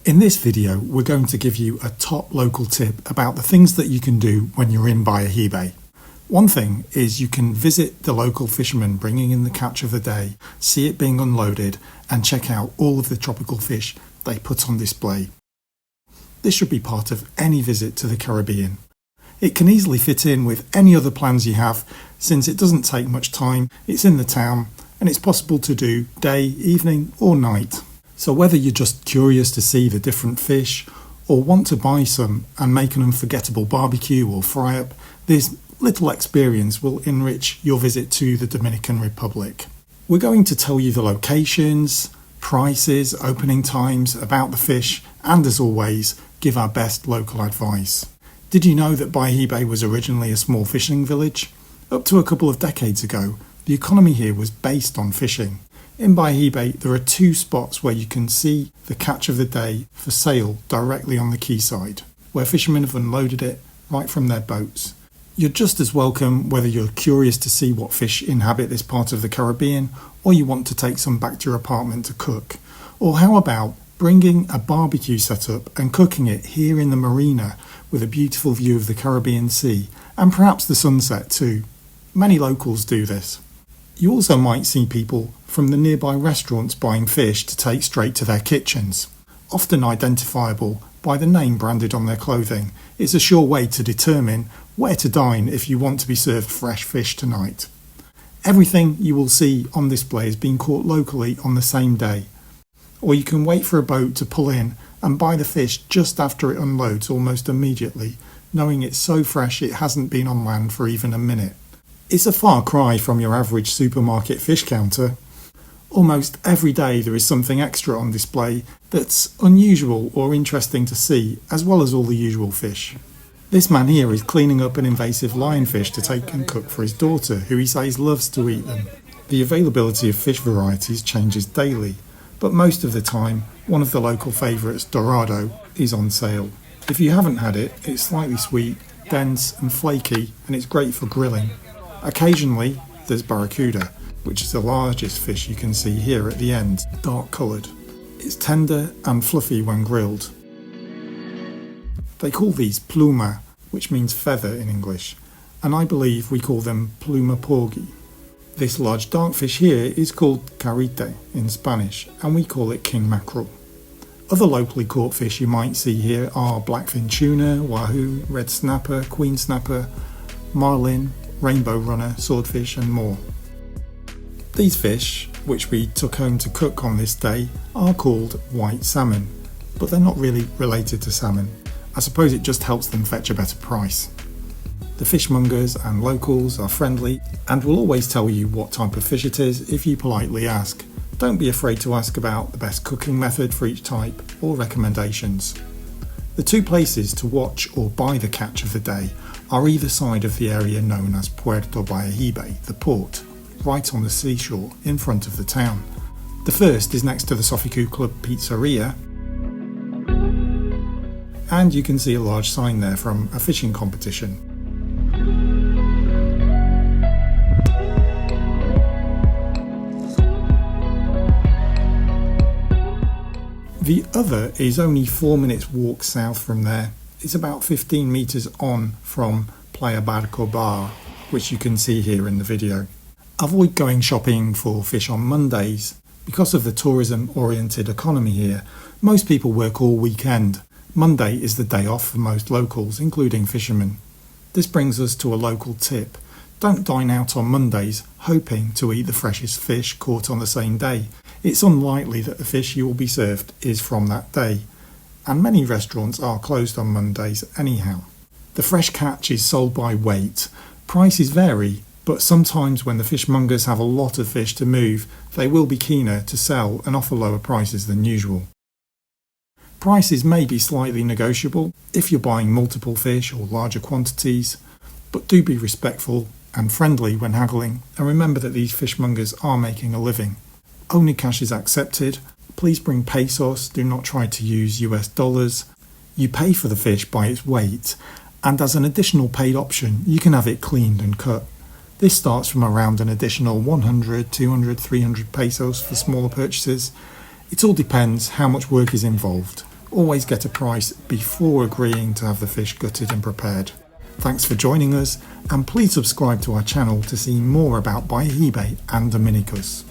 In this video, we're going to give you a top local tip about the things that you can do when you're in Bayahibe. One thing is you can visit the local fishermen bringing in the catch of the day, see it being unloaded, and check out all of the tropical fish they put on display. This should be part of any visit to the Caribbean. It can easily fit in with any other plans you have, since it doesn't take much time, it's in the town, and it's possible to do day, evening, or night. So whether you're just curious to see the different fish or want to buy some and make an unforgettable barbecue or fry-up, this little experience will enrich your visit to the Dominican Republic. We're going to tell you the locations, prices, opening times, about the fish, and as always, give our best local advice. Did you know that Bayahibe was originally a small fishing village? Up to a couple of decades ago, the economy here was based on fishing. In Bayahibe, there are two spots where you can see the catch of the day for sale directly on the quayside, where fishermen have unloaded it right from their boats. You're just as welcome whether you're curious to see what fish inhabit this part of the Caribbean, or you want to take some back to your apartment to cook. Or how about bringing a barbecue setup and cooking it here in the marina with a beautiful view of the Caribbean Sea, and perhaps the sunset too. Many locals do this. You also might see people from the nearby restaurants buying fish to take straight to their kitchens. Often identifiable by the name branded on their clothing, it's a sure way to determine where to dine if you want to be served fresh fish tonight. Everything you will see on display is being caught locally on the same day. Or you can wait for a boat to pull in and buy the fish just after it unloads almost immediately, knowing it's so fresh it hasn't been on land for even a minute. It's a far cry from your average supermarket fish counter. Almost every day there is something extra on display that's unusual or interesting to see, as well as all the usual fish. This man here is cleaning up an invasive lionfish to take and cook for his daughter, who he says loves to eat them. The availability of fish varieties changes daily, but most of the time one of the local favourites, Dorado, is on sale. If you haven't had it, it's slightly sweet, dense and flaky, and it's great for grilling. Occasionally there's barracuda, which is the largest fish you can see here at the end, dark coloured. It's tender and fluffy when grilled. They call these pluma, which means feather in English, and I believe we call them pluma porgy. This large dark fish here is called carite in Spanish, and we call it king mackerel. Other locally caught fish you might see here are blackfin tuna, wahoo, red snapper, queen snapper, marlin, rainbow runner, swordfish and more. These fish, which we took home to cook on this day, are called white salmon, but they're not really related to salmon. I suppose it just helps them fetch a better price. The fishmongers and locals are friendly and will always tell you what type of fish it is if you politely ask. Don't be afraid to ask about the best cooking method for each type or recommendations. The two places to watch or buy the catch of the day are either side of the area known as Puerto Bayahibe, the port, right on the seashore in front of the town. The first is next to the Sofiku Club Pizzeria, and you can see a large sign there from a fishing competition. The other is only 4 minutes walk south from there. It's about 15 metres on from Playa Barco Bar, which you can see here in the video. Avoid going shopping for fish on Mondays. Because of the tourism-oriented economy here, most people work all weekend. Monday is the day off for most locals, including fishermen. This brings us to a local tip. Don't dine out on Mondays hoping to eat the freshest fish caught on the same day. It's unlikely that the fish you will be served is from that day, and many restaurants are closed on Mondays anyhow. The fresh catch is sold by weight. Prices vary, but sometimes when the fishmongers have a lot of fish to move, they will be keener to sell and offer lower prices than usual. Prices may be slightly negotiable if you're buying multiple fish or larger quantities, but do be respectful and friendly when haggling, and remember that these fishmongers are making a living. Only cash is accepted. Please bring pesos, do not try to use US dollars. You pay for the fish by its weight, and as an additional paid option, you can have it cleaned and cut. This starts from around an additional 100, 200, 300 pesos for smaller purchases. It all depends how much work is involved. Always get a price before agreeing to have the fish gutted and prepared. Thanks for joining us, and please subscribe to our channel to see more about Bayahibe and Dominicus.